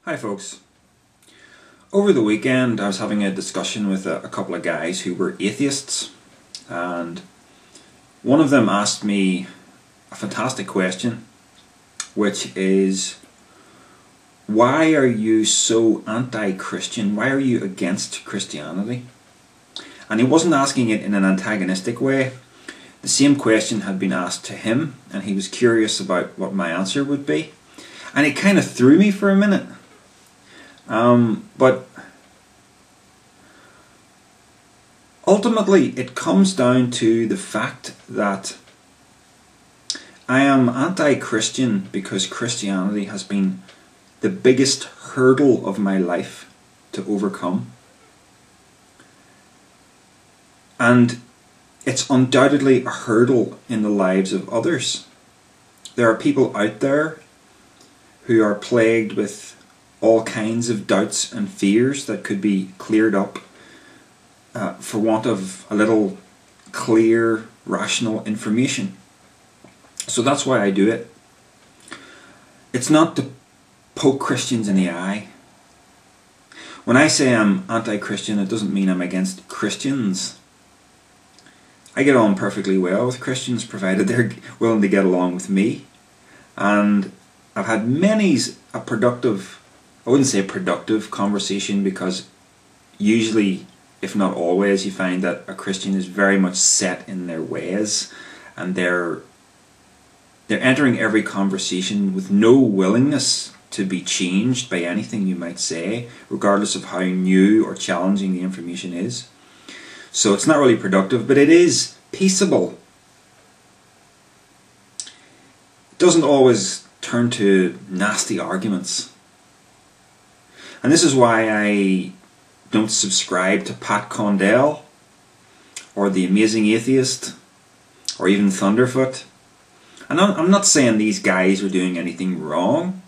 Hi folks. Over the weekend I was having a discussion with a couple of guys who were atheists, and one of them asked me a fantastic question, which is, why are you so anti-Christian? Why are you against Christianity? And he wasn't asking it in an antagonistic way. The same question had been asked to him, and he was curious about what my answer would be. And it kind of threw me for a minute. But ultimately it comes down to the fact that I am anti-Christian because Christianity has been the biggest hurdle of my life to overcome. And it's undoubtedly a hurdle in the lives of others. There are people out there who are plagued with all kinds of doubts and fears that could be cleared up for want of a little clear, rational information. So that's why I do it. It's not to poke Christians in the eye. When I say I'm anti-Christian, it doesn't mean I'm against Christians. I get on perfectly well with Christians, provided they're willing to get along with me. And I've had many's a productive, I wouldn't say productive conversation, because usually, if not always, you find that a Christian is very much set in their ways, and they're entering every conversation with no willingness to be changed by anything you might say, regardless of how new or challenging the information is. So it's not really productive, but it is peaceable. It doesn't always turn to nasty arguments. And this is why I don't subscribe to Pat Condell or The Amazing Atheist or even Thunderfoot. And I'm not saying these guys are doing anything wrong,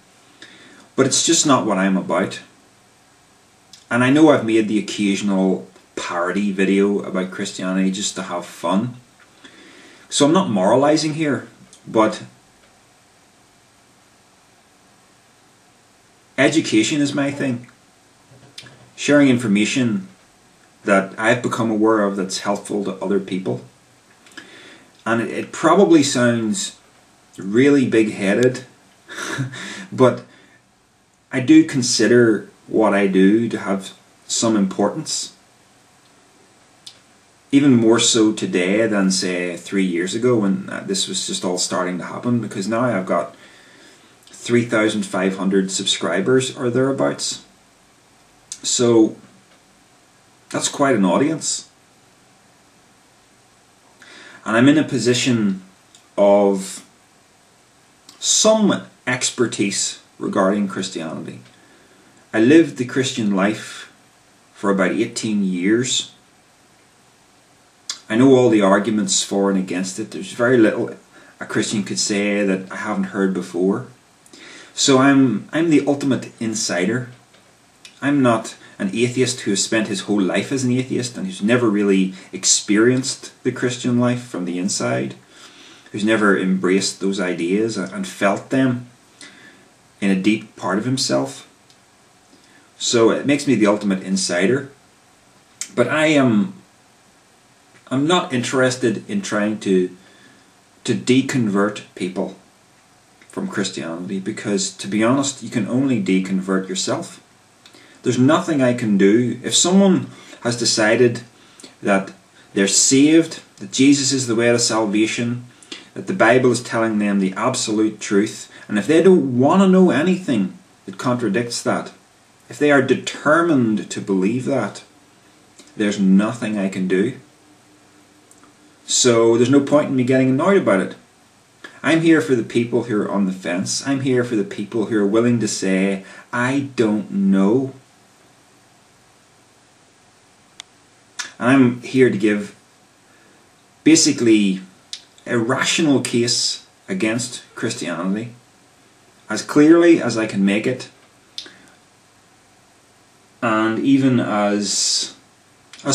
but it's just not what I'm about. And I know I've made the occasional parody video about Christianity just to have fun. So I'm not moralizing here, but education is my thing. Sharing information that I've become aware of that's helpful to other people. And it probably sounds really big-headed, but I do consider what I do to have some importance. Even more so today than, say, 3 years ago when this was just all starting to happen, because now I've got 3,500 subscribers or thereabouts. So that's quite an audience. And I'm in a position of some expertise regarding Christianity. I lived the Christian life for about 18 years. I know all the arguments for and against it. There's very little a Christian could say that I haven't heard before. So I'm the ultimate insider. I'm not an atheist who has spent his whole life as an atheist and who's never really experienced the Christian life from the inside, who's never embraced those ideas and felt them in a deep part of himself. So it makes me the ultimate insider. But I'm not interested in trying to deconvert people from Christianity, because, to be honest, you can only deconvert yourself. There's nothing I can do. If someone has decided that they're saved, that Jesus is the way to salvation, that the Bible is telling them the absolute truth, and if they don't want to know anything that contradicts that, if they are determined to believe that, there's nothing I can do. So there's no point in me getting annoyed about it. I'm here for the people who are on the fence. I'm here for the people who are willing to say, I don't know. I'm here to give basically a rational case against Christianity, as clearly as I can make it, and even as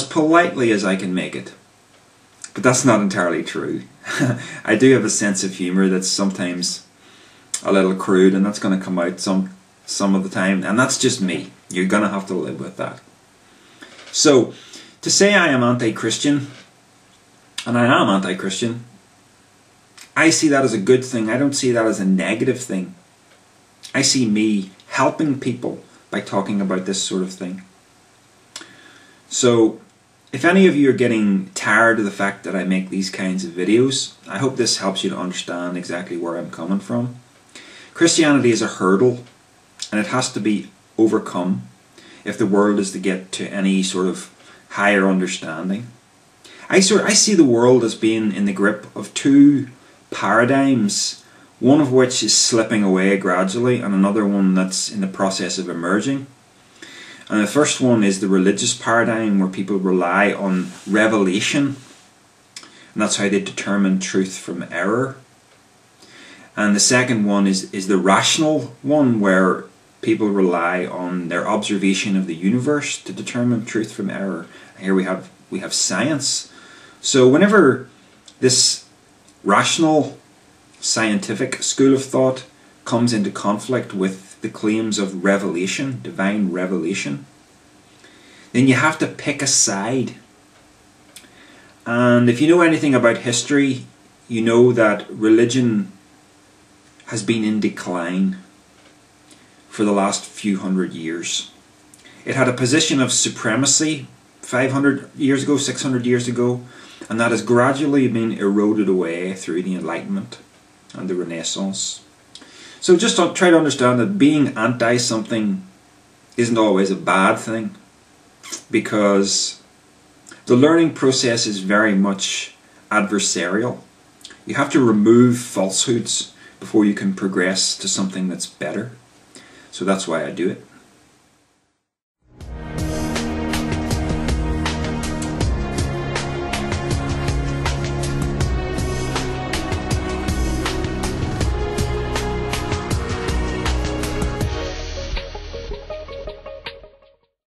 politely as I can make it. But that's not entirely true. I do have a sense of humour that's sometimes a little crude, and that's going to come out some of the time, and that's just me. You're going to have to live with that. So, to say I am anti-Christian, and I am anti-Christian, I see that as a good thing. I don't see that as a negative thing. I see me helping people by talking about this sort of thing. So, if any of you are getting tired of the fact that I make these kinds of videos, I hope this helps you to understand exactly where I'm coming from. Christianity is a hurdle, and it has to be overcome if the world is to get to any sort of higher understanding. I see the world as being in the grip of two paradigms, one of which is slipping away gradually and another one that's in the process of emerging. And the first one is the religious paradigm, where people rely on revelation, and that's how they determine truth from error. And the second one is the rational one, where people rely on their observation of the universe to determine truth from error. And here we have science. So whenever this rational scientific school of thought comes into conflict with the claims of revelation, divine revelation, then you have to pick a side. And if you know anything about history, you know that religion has been in decline for the last few hundred years. It had a position of supremacy 500 years ago, 600 years ago, and that has gradually been eroded away through the Enlightenment and the Renaissance. So just try to understand that being anti-something isn't always a bad thing, because the learning process is very much adversarial. You have to remove falsehoods before you can progress to something that's better. So that's why I do it.